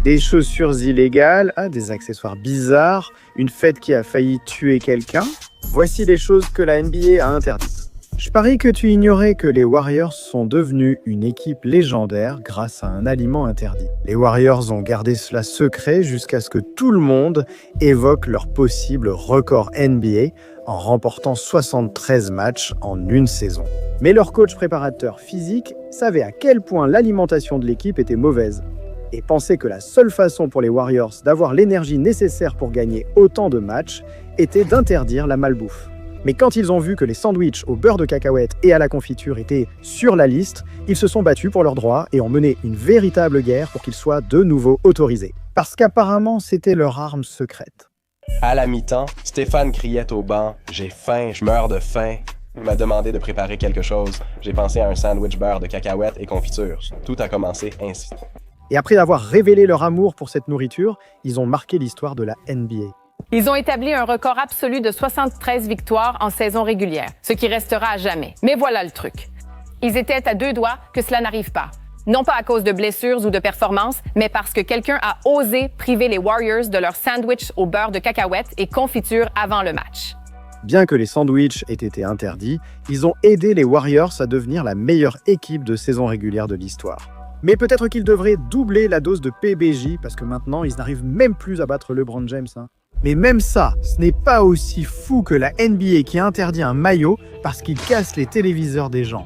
Des chaussures illégales, des accessoires bizarres, une fête qui a failli tuer quelqu'un. Voici les choses que la NBA a interdites. Je parie que tu ignorais que les Warriors sont devenus une équipe légendaire grâce à un aliment interdit. Les Warriors ont gardé cela secret jusqu'à ce que tout le monde évoque leur possible record NBA en remportant 73 matchs en une saison. Mais leur coach préparateur physique savait à quel point l'alimentation de l'équipe était mauvaise et pensait que la seule façon pour les Warriors d'avoir l'énergie nécessaire pour gagner autant de matchs était d'interdire la malbouffe. Mais quand ils ont vu que les sandwichs au beurre de cacahuète et à la confiture étaient sur la liste, ils se sont battus pour leurs droits et ont mené une véritable guerre pour qu'ils soient de nouveau autorisés. Parce qu'apparemment, c'était leur arme secrète. À la mi-temps, Stéphane criait au banc « J'ai faim, je meurs de faim ». Il m'a demandé de préparer quelque chose. J'ai pensé à un sandwich beurre de cacahuète et confiture. Tout a commencé ainsi. Et après avoir révélé leur amour pour cette nourriture, ils ont marqué l'histoire de la NBA. Ils ont établi un record absolu de 73 victoires en saison régulière, ce qui restera à jamais. Mais voilà le truc. Ils étaient à 2 doigts que cela n'arrive pas. Non pas à cause de blessures ou de performances, mais parce que quelqu'un a osé priver les Warriors de leur sandwich au beurre de cacahuète et confiture avant le match. Bien que les sandwichs aient été interdits, ils ont aidé les Warriors à devenir la meilleure équipe de saison régulière de l'histoire. Mais peut-être qu'ils devraient doubler la dose de PBJ parce que maintenant, ils n'arrivent même plus à battre LeBron James. Mais même ça, ce n'est pas aussi fou que la NBA qui interdit un maillot parce qu'il casse les téléviseurs des gens.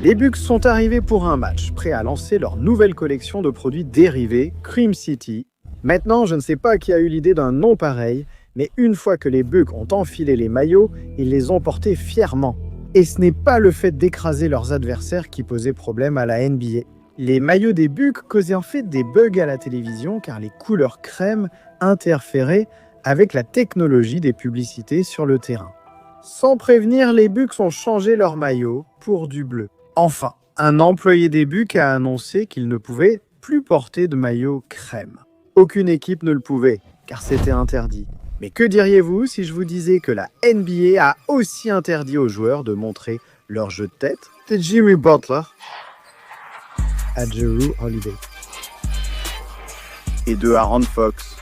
Les Bucks sont arrivés pour un match, prêts à lancer leur nouvelle collection de produits dérivés, Cream City. Maintenant, je ne sais pas qui a eu l'idée d'un nom pareil, mais une fois que les Bucks ont enfilé les maillots, ils les ont portés fièrement. Et ce n'est pas le fait d'écraser leurs adversaires qui posait problème à la NBA. Les maillots des Bucks causaient en fait des bugs à la télévision car les couleurs crème interféraient avec la technologie des publicités sur le terrain. Sans prévenir, les Bucks ont changé leur maillot pour du bleu. Enfin, un employé des Bucks a annoncé qu'il ne pouvait plus porter de maillot crème. Aucune équipe ne le pouvait, car c'était interdit. Mais que diriez-vous si je vous disais que la NBA a aussi interdit aux joueurs de montrer leur jeu de tête de Jimmy Butler à Jrue Holiday et de Aaron Fox.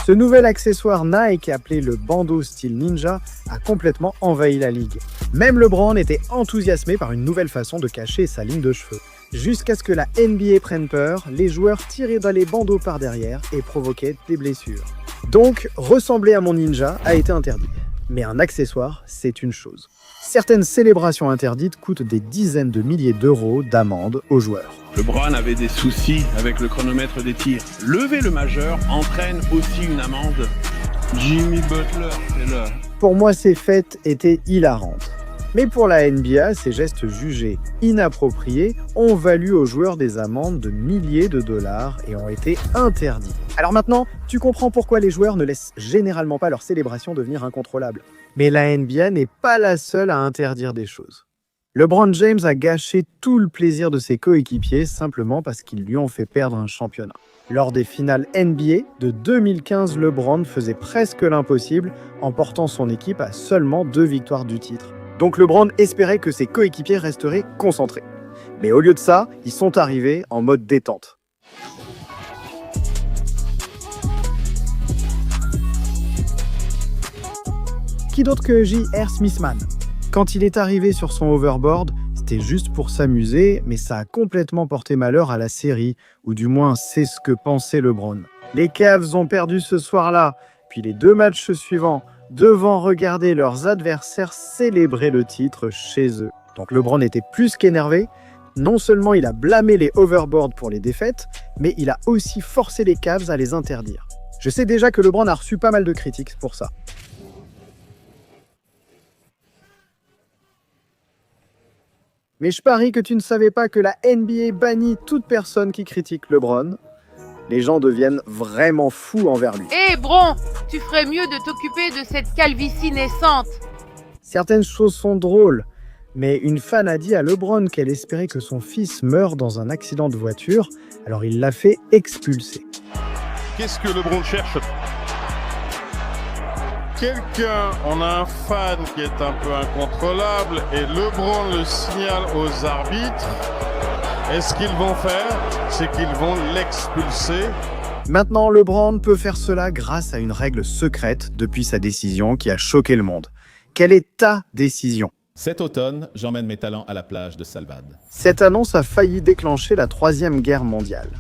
Ce nouvel accessoire Nike appelé le bandeau style ninja a complètement envahi la ligue. Même LeBron était enthousiasmé par une nouvelle façon de cacher sa ligne de cheveux. Jusqu'à ce que la NBA prenne peur, les joueurs tiraient dans les bandeaux par derrière et provoquaient des blessures. Donc, ressembler à mon ninja a été interdit. Mais un accessoire, c'est une chose. Certaines célébrations interdites coûtent des dizaines de milliers d'euros d'amende aux joueurs. LeBron avait des soucis avec le chronomètre des tirs. Lever le majeur entraîne aussi une amende. Jimmy Butler, c'est là. Pour moi, ces fêtes étaient hilarantes. Mais pour la NBA, ces gestes jugés inappropriés ont valu aux joueurs des amendes de milliers de dollars et ont été interdits. Alors maintenant, tu comprends pourquoi les joueurs ne laissent généralement pas leur célébration devenir incontrôlable. Mais la NBA n'est pas la seule à interdire des choses. LeBron James a gâché tout le plaisir de ses coéquipiers simplement parce qu'ils lui ont fait perdre un championnat. Lors des finales NBA de 2015, LeBron faisait presque l'impossible en portant son équipe à seulement 2 victoires du titre. Donc LeBron espérait que ses coéquipiers resteraient concentrés. Mais au lieu de ça, ils sont arrivés en mode détente. Qui d'autre que J.R. Smithman? Quand il est arrivé sur son hoverboard, c'était juste pour s'amuser, mais ça a complètement porté malheur à la série, ou du moins c'est ce que pensait LeBron. Les Cavs ont perdu ce soir-là, puis les 2 matchs suivants, devant regarder leurs adversaires célébrer le titre chez eux. Donc LeBron était plus qu'énervé. Non seulement il a blâmé les overboards pour les défaites, mais il a aussi forcé les Cavs à les interdire. Je sais déjà que LeBron a reçu pas mal de critiques pour ça. Mais je parie que tu ne savais pas que la NBA bannit toute personne qui critique LeBron. Les gens deviennent vraiment fous envers lui. Hé, Bron, tu ferais mieux de t'occuper de cette calvitie naissante. Certaines choses sont drôles, mais une fan a dit à LeBron qu'elle espérait que son fils meure dans un accident de voiture, alors il l'a fait expulser. Qu'est-ce que LeBron cherche? on a un fan qui est un peu incontrôlable et LeBron le signale aux arbitres. Et ce qu'ils vont faire, c'est qu'ils vont l'expulser. Maintenant, LeBron peut faire cela grâce à une règle secrète depuis sa décision qui a choqué le monde. Quelle est ta décision? Cet automne, j'emmène mes talents à la plage de Salvad. Cette annonce a failli déclencher la Troisième Guerre mondiale.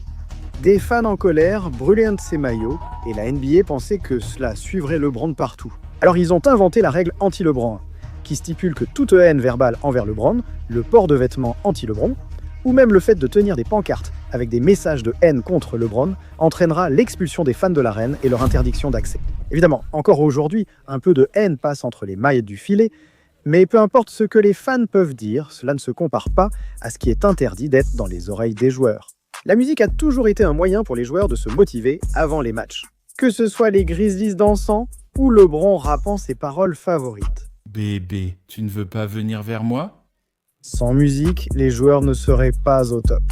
Des fans en colère brûlaient un de ses maillots et la NBA pensait que cela suivrait LeBron partout. Alors ils ont inventé la règle anti-LeBron, qui stipule que toute haine verbale envers LeBron, le port de vêtements anti-LeBron, ou même le fait de tenir des pancartes avec des messages de haine contre LeBron entraînera l'expulsion des fans de l'arène et leur interdiction d'accès. Évidemment, encore aujourd'hui, un peu de haine passe entre les mailles du filet, mais peu importe ce que les fans peuvent dire, cela ne se compare pas à ce qui est interdit d'être dans les oreilles des joueurs. La musique a toujours été un moyen pour les joueurs de se motiver avant les matchs. Que ce soit les Grizzlies dansant ou LeBron rappant ses paroles favorites. Bébé, tu ne veux pas venir vers moi? Sans musique, les joueurs ne seraient pas au top.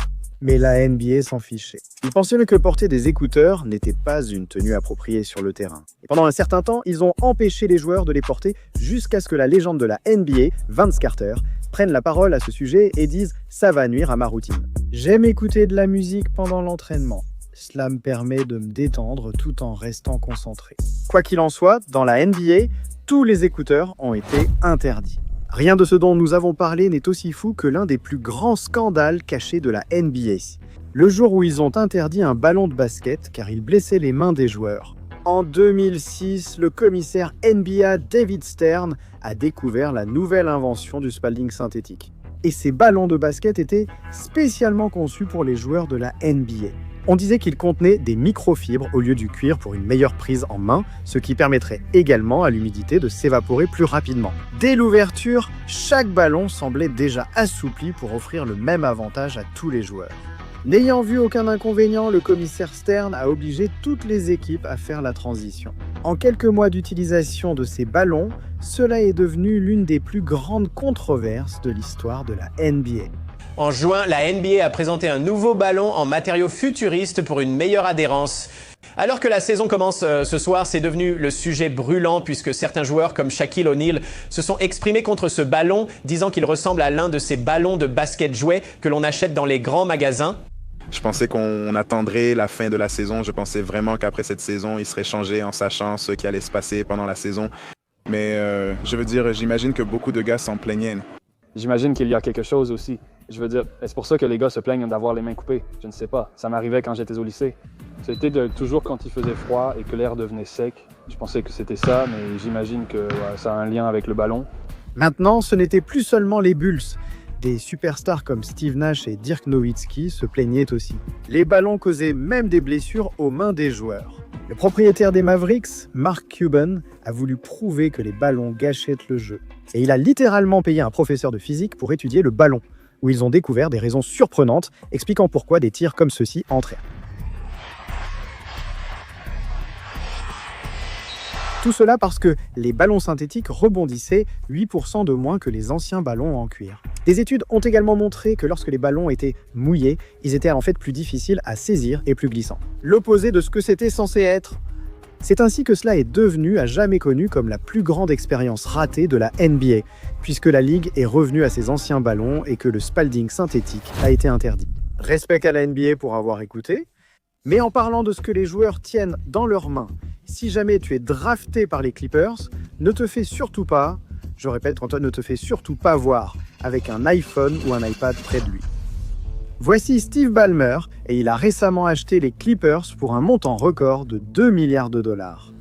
Mais la NBA s'en fichait. Ils pensaient que porter des écouteurs n'était pas une tenue appropriée sur le terrain. Et pendant un certain temps, ils ont empêché les joueurs de les porter jusqu'à ce que la légende de la NBA, Vince Carter, prenne la parole à ce sujet et dise « ça va nuire à ma routine ». J'aime écouter de la musique pendant l'entraînement. Cela me permet de me détendre tout en restant concentré. Quoi qu'il en soit, dans la NBA, tous les écouteurs ont été interdits. Rien de ce dont nous avons parlé n'est aussi fou que l'un des plus grands scandales cachés de la NBA. Le jour où ils ont interdit un ballon de basket car il blessait les mains des joueurs. En 2006, le commissaire NBA David Stern a découvert la nouvelle invention du Spalding synthétique. Et ces ballons de basket étaient spécialement conçus pour les joueurs de la NBA. On disait qu'ils contenaient des microfibres au lieu du cuir pour une meilleure prise en main, ce qui permettrait également à l'humidité de s'évaporer plus rapidement. Dès l'ouverture, chaque ballon semblait déjà assoupli pour offrir le même avantage à tous les joueurs. N'ayant vu aucun inconvénient, le commissaire Stern a obligé toutes les équipes à faire la transition. En quelques mois d'utilisation de ces ballons, cela est devenu l'une des plus grandes controverses de l'histoire de la NBA. En juin, la NBA a présenté un nouveau ballon en matériaux futuristes pour une meilleure adhérence. Alors que la saison commence ce soir, c'est devenu le sujet brûlant puisque certains joueurs comme Shaquille O'Neal se sont exprimés contre ce ballon, disant qu'il ressemble à l'un de ces ballons de basket jouets que l'on achète dans les grands magasins. Je pensais qu'on attendrait la fin de la saison. Je pensais vraiment qu'après cette saison, il serait changé en sachant ce qui allait se passer pendant la saison. Mais je veux dire, j'imagine que beaucoup de gars s'en plaignaient. J'imagine qu'il y a quelque chose aussi. Je veux dire, est-ce pour ça que les gars se plaignent d'avoir les mains coupées? Je ne sais pas. Ça m'arrivait quand j'étais au lycée. C'était toujours quand il faisait froid et que l'air devenait sec. Je pensais que c'était ça, mais j'imagine que ça a un lien avec le ballon. Maintenant, ce n'était plus seulement les Bulls. Des superstars comme Steve Nash et Dirk Nowitzki se plaignaient aussi. Les ballons causaient même des blessures aux mains des joueurs. Le propriétaire des Mavericks, Mark Cuban, a voulu prouver que les ballons gâchaient le jeu. Et il a littéralement payé un professeur de physique pour étudier le ballon, où ils ont découvert des raisons surprenantes expliquant pourquoi des tirs comme ceux-ci entraient. Tout cela parce que les ballons synthétiques rebondissaient 8% de moins que les anciens ballons en cuir. Des études ont également montré que lorsque les ballons étaient mouillés, ils étaient en fait plus difficiles à saisir et plus glissants. L'opposé de ce que c'était censé être. C'est ainsi que cela est devenu à jamais connu comme la plus grande expérience ratée de la NBA, puisque la ligue est revenue à ses anciens ballons et que le Spalding synthétique a été interdit. Respect à la NBA pour avoir écouté, mais en parlant de ce que les joueurs tiennent dans leurs mains, si jamais tu es drafté par les Clippers, ne te fais surtout pas, je répète Antoine, ne te fais surtout pas voir avec un iPhone ou un iPad près de lui. Voici Steve Ballmer et il a récemment acheté les Clippers pour un montant record de 2 milliards de dollars.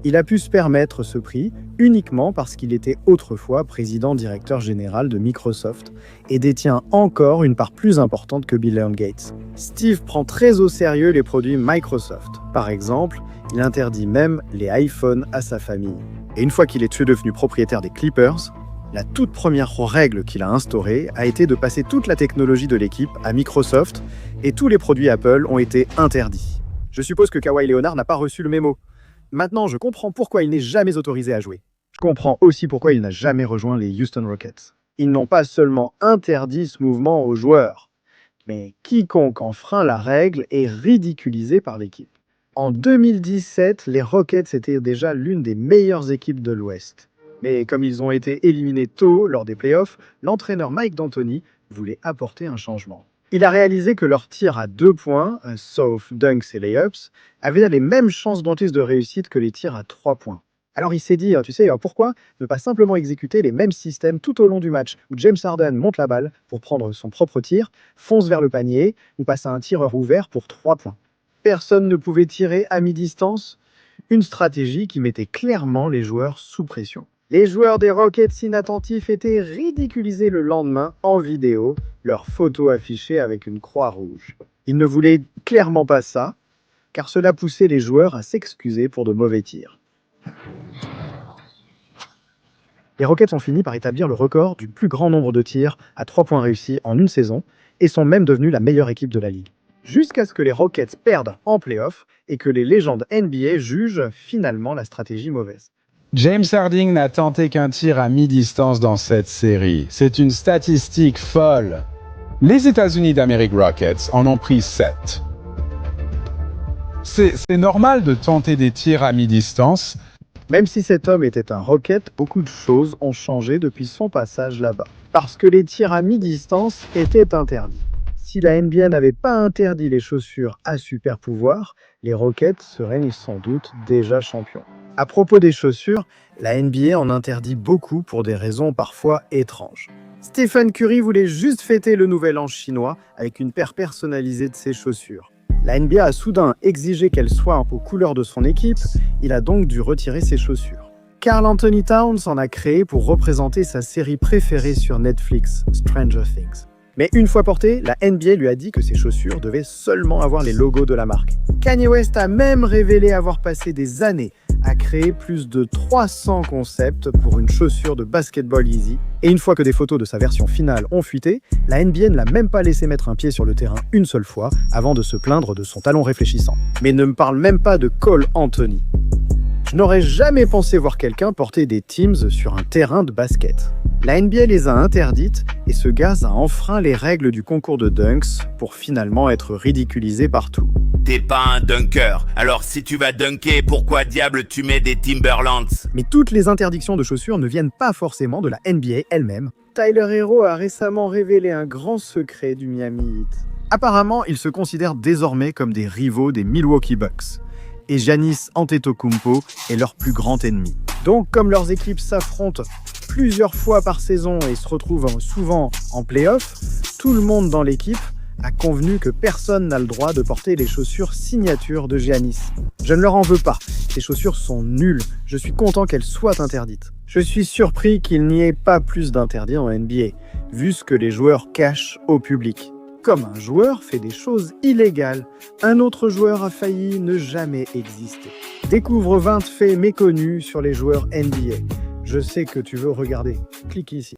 Il a pu se permettre ce prix uniquement parce qu'il était autrefois président-directeur général de Microsoft et détient encore une part plus importante que Bill Gates. Steve prend très au sérieux les produits Microsoft. Par exemple, il interdit même les iPhones à sa famille. Et une fois qu'il est devenu propriétaire des Clippers, la toute première règle qu'il a instaurée a été de passer toute la technologie de l'équipe à Microsoft et tous les produits Apple ont été interdits. Je suppose que Kawhi Leonard n'a pas reçu le mémo. Maintenant, je comprends pourquoi il n'est jamais autorisé à jouer. Je comprends aussi pourquoi il n'a jamais rejoint les Houston Rockets. Ils n'ont pas seulement interdit ce mouvement aux joueurs, mais quiconque enfreint la règle est ridiculisé par l'équipe. En 2017, les Rockets étaient déjà l'une des meilleures équipes de l'Ouest. Mais comme ils ont été éliminés tôt lors des playoffs, l'entraîneur Mike D'Antoni voulait apporter un changement. Il a réalisé que leurs tirs à 2 points, sauf dunks et layups, avaient les mêmes chances d'entrée de réussite que les tirs à 3 points. Alors il s'est dit, tu sais, pourquoi ne pas simplement exécuter les mêmes systèmes tout au long du match, où James Harden monte la balle pour prendre son propre tir, fonce vers le panier, ou passe à un tireur ouvert pour 3 points. Personne ne pouvait tirer à mi-distance, une stratégie qui mettait clairement les joueurs sous pression. Les joueurs des Rockets inattentifs étaient ridiculisés le lendemain en vidéo, leurs photos affichées avec une croix rouge. Ils ne voulaient clairement pas ça, car cela poussait les joueurs à s'excuser pour de mauvais tirs. Les Rockets ont fini par établir le record du plus grand nombre de tirs à 3 points réussis en une saison et sont même devenus la meilleure équipe de la ligue. Jusqu'à ce que les Rockets perdent en play-off et que les légendes NBA jugent finalement la stratégie mauvaise. James Harden n'a tenté qu'un tir à mi-distance dans cette série. C'est une statistique folle. Les États-Unis d'Amérique Rockets en ont pris 7. C'est normal de tenter des tirs à mi-distance. Même si cet homme était un Rocket, beaucoup de choses ont changé depuis son passage là-bas. Parce que les tirs à mi-distance étaient interdits. Si la NBA n'avait pas interdit les chaussures à super pouvoir, les Rockets seraient sans doute déjà champions. À propos des chaussures, la NBA en interdit beaucoup pour des raisons parfois étranges. Stephen Curry voulait juste fêter le nouvel an chinois avec une paire personnalisée de ses chaussures. La NBA a soudain exigé qu'elles soient aux couleurs de son équipe, il a donc dû retirer ses chaussures. Karl Anthony Towns en a créé pour représenter sa série préférée sur Netflix, Stranger Things. Mais une fois portées, la NBA lui a dit que ses chaussures devaient seulement avoir les logos de la marque. Kanye West a même révélé avoir passé des années à créer plus de 300 concepts pour une chaussure de basketball Yeezy. Et une fois que des photos de sa version finale ont fuité, la NBA ne l'a même pas laissé mettre un pied sur le terrain une seule fois avant de se plaindre de son talon réfléchissant. Mais ne me parle même pas de Cole Anthony. Je n'aurais jamais pensé voir quelqu'un porter des Timbs sur un terrain de basket. La NBA les a interdites et ce gars a enfreint les règles du concours de dunks pour finalement être ridiculisé partout. T'es pas un dunker, alors si tu vas dunker, pourquoi diable tu mets des Timberlands? Mais toutes les interdictions de chaussures ne viennent pas forcément de la NBA elle-même. Tyler Herro a récemment révélé un grand secret du Miami Heat. Apparemment, ils se considèrent désormais comme des rivaux des Milwaukee Bucks. Et Giannis Antetokounmpo est leur plus grand ennemi. Donc, comme leurs équipes s'affrontent plusieurs fois par saison et se retrouvent souvent en play-off, tout le monde dans l'équipe a convenu que personne n'a le droit de porter les chaussures signature de Giannis. Je ne leur en veux pas, ces chaussures sont nulles, je suis content qu'elles soient interdites. Je suis surpris qu'il n'y ait pas plus d'interdits en NBA, vu ce que les joueurs cachent au public. Comme un joueur fait des choses illégales, un autre joueur a failli ne jamais exister. Découvre 20 faits méconnus sur les joueurs NBA. Je sais que tu veux regarder. Clique ici.